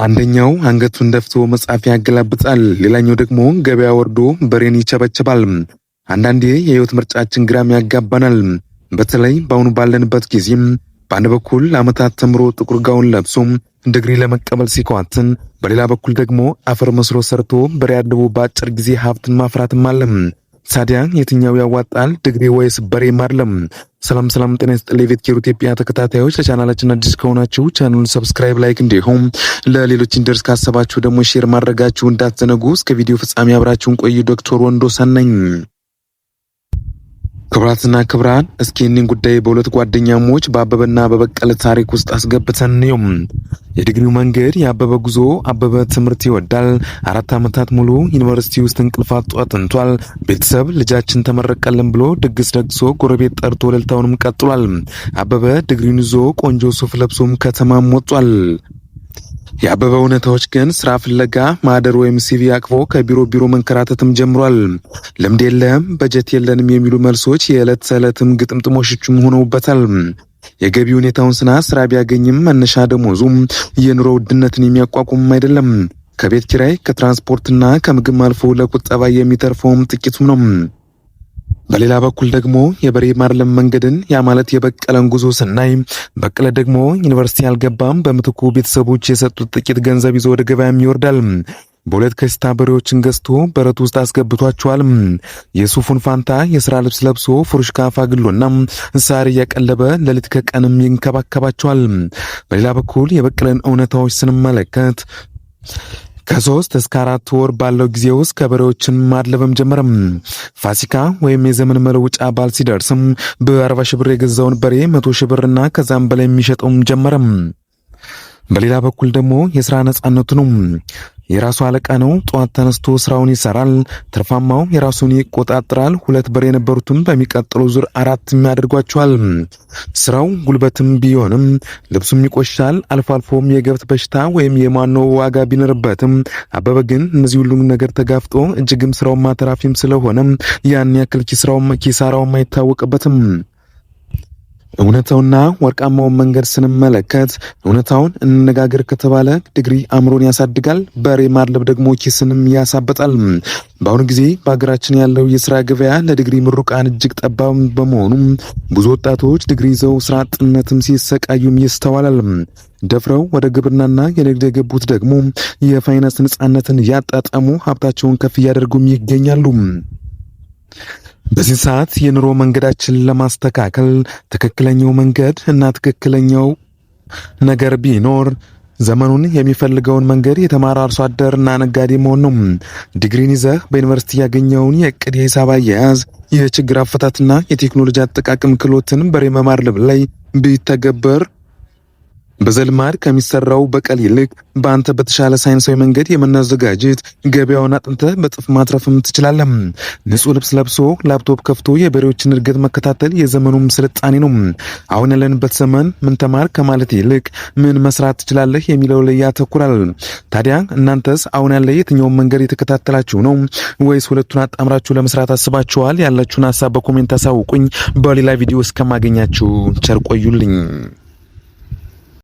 አንደኛው አንገቱን ደፍቶ መጽሐፍ ያገላብጣል፣ ሌላኛው ደግሞ ገበያ ወርዶ በሬን ይቸበቸባል። አንዳንዴ የህይወት ምርጫችን ግራም ያጋባናል። በተለይ በአሁኑ ባለንበት ጊዜም በአንድ በኩል ዓመታት ተምሮ ጥቁር ጋውን ለብሶ ዲግሪ ለመቀበል ሲኳትን፣ በሌላ በኩል ደግሞ አፈር መስሎ ሰርቶ በሬ አድቦ በአጭር ጊዜ ሀብትን ማፍራትም አለ። ታዲያ የትኛው ያዋጣል? ዲግሪ ወይስ በሬ ማድለም? ሰላም ጤና ይስጥልኝ የቬትኬር ኢትዮጵያ ተከታታዮች፣ ለቻናላችን አዲስ ከሆናችሁ ቻናሉን ሰብስክራይብ፣ ላይክ እንዲሁም ለሌሎች እንዲደርስ ካሰባችሁ ደግሞ ሼር ማድረጋችሁ እንዳትዘነጉ። እስከ ቪዲዮ ፍጻሜ አብራችሁን ቆዩ። ዶክተር ወንዶሰን ነኝ። ክብራትና ክብራን፣ እስኪ እኒን ጉዳይ በሁለት ጓደኛሞች በአበበና በበቀለ ታሪክ ውስጥ አስገብተን ነው። የዲግሪው መንገድ የአበበ ጉዞ። አበበ ትምህርት ይወዳል። 4 ዓመታት ሙሉ ዩኒቨርሲቲ ውስጥ እንቅልፍ አጥቶ አጥንቷል። ቤተሰብ ልጃችን ተመረቀልን ብሎ ድግስ ደግሶ ጎረቤት ጠርቶ እልልታውንም ቀጥሏል። አበበ ዲግሪውን ይዞ ቆንጆ ሱፍ ለብሶም ከተማም ወጧል። የአበበ እውነታዎች ግን ስራ ፍለጋ ማደር ወይም ሲቪ አቅፎ ከቢሮ መንከራተትም ጀምሯል። ልምድ የለም በጀት የለንም የሚሉ መልሶች የዕለት ተዕለትም ግጥምጥሞሽቹም ሆነውበታል። የገቢ ሁኔታውን ስራ ቢያገኝም መነሻ ደሞዙም የኑሮ ውድነትን የሚያቋቁም አይደለም። ከቤት ኪራይ ከትራንስፖርትና ከምግብ አልፎ ለቁጠባ የሚተርፈውም ጥቂቱም ነው። በሌላ በኩል ደግሞ የበሬ ማርለም መንገድን ማለት የበቀለን ጉዞ ስናይ፣ በቀለ ደግሞ ዩኒቨርሲቲ አልገባም። በምትኩ ቤተሰቦች የሰጡት ጥቂት ገንዘብ ይዞ ወደ ገበያም ይወርዳል። በሁለት ከስታ በሬዎችን ገዝቶ በረት ውስጥ አስገብቷቸዋል። የሱፉን ፋንታ የስራ ልብስ ለብሶ ፍሩሽ ካፋ ግሎና ሳር እያቀለበ ሌሊት ከቀንም ይንከባከባቸዋል። በሌላ በኩል የበቀለን እውነታዎች ስንመለከት ከ3 እስከ 4 ወር ባለው ጊዜ ውስጥ ከበሬዎችን ማድለብም ጀመረም። ፋሲካ ወይም የዘመን መለውጫ በዓል ሲደርስም በ40 ሺህ ብር የገዛውን በሬ 100 ሺህ ብርና ከዛም በላይ የሚሸጠውም ጀመረም። በሌላ በኩል ደግሞ የስራ ነጻነቱ ነው። የራሱ አለቃ ነው። ጠዋት ተነስቶ ስራውን ይሰራል። ትርፋማው የራሱን ይቆጣጠራል። 2 በሬ የነበሩትም በሚቀጥለው ዙር 4 የሚያደርጓቸዋል። ስራው ጉልበትም ቢሆንም ልብሱም ይቆሻል። አልፎ አልፎም የገብት በሽታ ወይም የማኖ ዋጋ ቢኖርበትም አበበ ግን እነዚህ ሁሉም ነገር ተጋፍጦ እጅግም ስራውን ማተራፊም ስለሆነ ያን ያክል ኪሳራውም አይታወቅበትም። እውነታውና ወርቃማውን መንገድ ስንመለከት እውነታውን እንነጋገር ከተባለ ዲግሪ አእምሮን ያሳድጋል፣ በሬ ማድለብ ደግሞ ኪስንም ያሳበጣል። በአሁኑ ጊዜ በሀገራችን ያለው የስራ ገበያ ለዲግሪ ምሩቃን እጅግ ጠባብ በመሆኑ ብዙ ወጣቶች ዲግሪ ይዘው ስራ አጥነትም ሲሰቃዩም ይስተዋላል። ደፍረው ወደ ግብርናና የንግድ የገቡት ደግሞ የፋይናንስ ነጻነትን ያጣጣሙ ሀብታቸውን ከፍ እያደርጉም ይገኛሉ። በዚህ ሰዓት የኑሮ መንገዳችን ለማስተካከል ትክክለኛው መንገድ እና ትክክለኛው ነገር ቢኖር ዘመኑን የሚፈልገውን መንገድ የተማረ አርሶ አደርና ነጋዴ መሆን ነው። ዲግሪን ይዘህ በዩኒቨርሲቲ ያገኘውን የዕቅድ የሂሳብ አያያዝ፣ የችግር አፈታትና የቴክኖሎጂ አጠቃቀም ክህሎትን በሬ ማድለብ ላይ ቢተገበር በዘልማድ ከሚሰራው በቀል ይልቅ በአንተ በተሻለ ሳይንሳዊ መንገድ የምናዘጋጀት ገበያውን አጥንተህ በጥፍ ማትረፍም ትችላለህ። ንጹህ ልብስ ለብሶ ላፕቶፕ ከፍቶ የበሬዎችን እድገት መከታተል የዘመኑም ስልጣኔ ነው። አሁን ያለንበት ዘመን ምን ተማር ከማለት ይልቅ ምን መስራት ትችላለህ የሚለው ላይ ያተኩራል። ታዲያ እናንተስ አሁን ያለ የትኛውን መንገድ የተከታተላችሁ ነው ወይስ ሁለቱን አጣምራችሁ ለመስራት አስባችኋል? ያላችሁን ሐሳብ በኮሜንት አሳውቁኝ። በሌላ ቪዲዮ እስከማገኛችሁ ቸር ቆዩልኝ።